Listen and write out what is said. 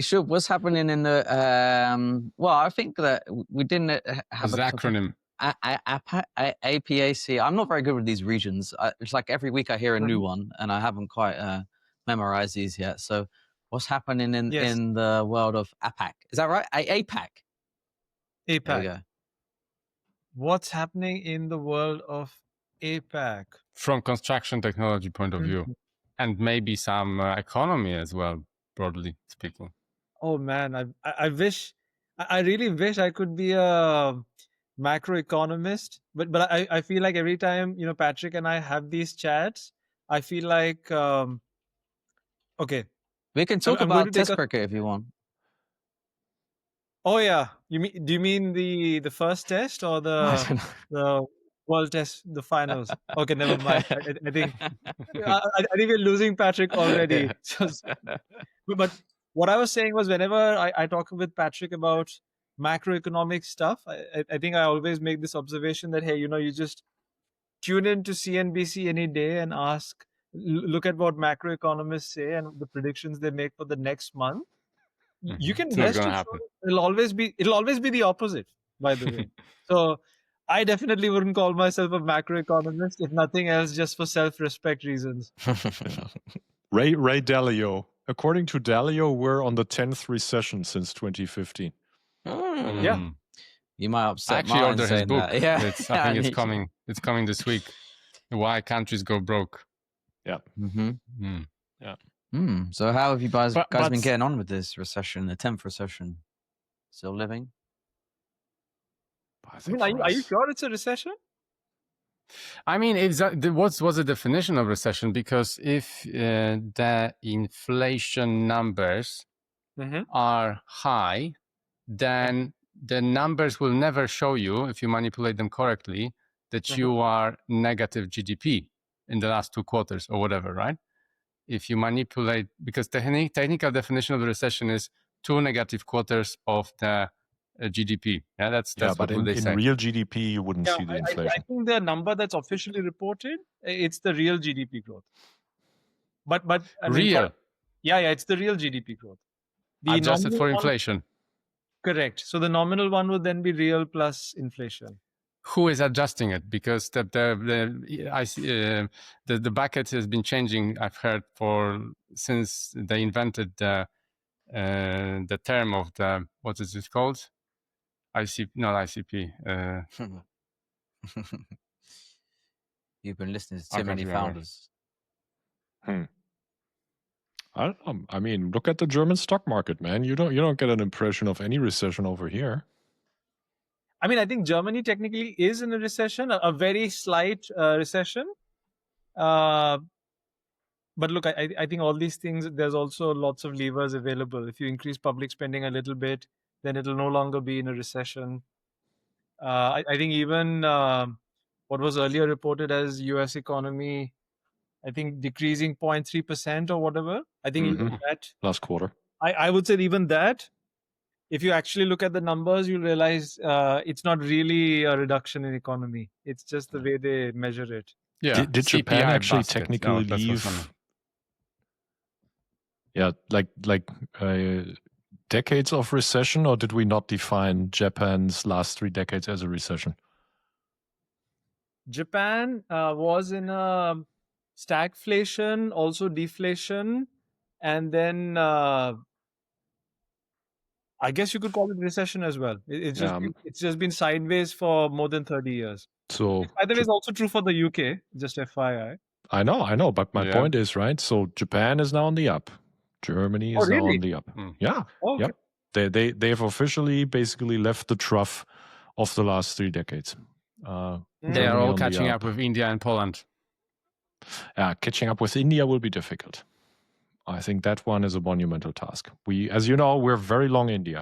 Sure. What's happening in the? Well, I think that we didn't have As a an acronym. APAC. I'm not very good with these regions. It's like every week I hear a new one, and I haven't quite memorized these yet. So, what's happening Yes. in the world of APAC? Is that right? APAC. There you APAC. go. What's happening in the world of APAC? From construction technology point of view, and maybe some economy as well, broadly speaking. Oh man, I wish, I really wish I could be a macroeconomist, but I feel like every time Patrick and I have these chats, I feel like okay, We can talk I'm going to about take Test cricket if you want. Oh yeah, do you mean the first test or the world test, the finals? Okay, never mind. I think I think we're losing Patrick already. But what I was saying was, whenever I talk with Patrick about macroeconomic stuff, I think I always make this observation that, hey, you just tune in to CNBC any day and look at what macroeconomists say and the predictions they make for the next month. You can So it's rest gonna assured happen. it'll always be the opposite, by the way. So I definitely wouldn't call myself a macroeconomist, if nothing else, just for self-respect reasons. Ray Dalio. According to Dalio, we're on the 10th recession since 2015. Yeah. You might upset I actually Martin ordered his saying book. that. Yeah. I think it's coming. It's coming this week. Why countries go broke. Yeah. Yeah. So how have you guys been but- getting on with this recession, the 10th recession? Still living? I mean, are you sure it's a recession? I mean, what's the definition of recession? Because if the inflation numbers are high, then the numbers will never show you, if you manipulate them correctly, that you are negative GDP in the last 2 quarters or whatever, right? If you manipulate, because the technical definition of the recession is 2 negative quarters of the GDP. Yeah, that's but what they say. In real GDP, you wouldn't see the inflation. I think the number that's officially reported, it's the real GDP growth. But I mean, Real? Yeah, it's the real GDP growth. The Adjusted for nominal inflation. Correct. So the nominal one would then be real plus inflation. Who is adjusting it? Because the bucket has been changing. I've heard since they invented the term of the, what is it called? Not ICP. You've been listening to too many founders. I mean, look at the German stock market, man. You don't get an impression of any recession over here. I mean, I think Germany technically is in a recession, a very slight recession. But look, I think all these things, there's also lots of levers available. If you increase public spending a little bit, then it'll no longer be in a recession. I think even what was earlier reported as US economy, I think decreasing 0.3% or whatever. I think even that last quarter. I would say even that, if you actually look at the numbers, you'll realize it's not really a reduction in economy. It's just the way they measure it. Yeah. Did Japan CPI actually basket. technically leave? Yeah, like decades of recession, or did we not define Japan's last 3 decades as a recession? Japan was in a stagflation, also deflation, and then I guess you could call it recession as well. It's just been sideways for more than 30 years. So, by the way, it's also true for the UK, just FYI. I know, but my point is, right, so Japan is now on the up. Germany is now on the up. Yeah. Okay. Yep. They've officially basically left the trough of the last 3 decades. They are all catching up with India and Poland. Catching up with India will be difficult. I think that one is a monumental task. As you know, we're very long India.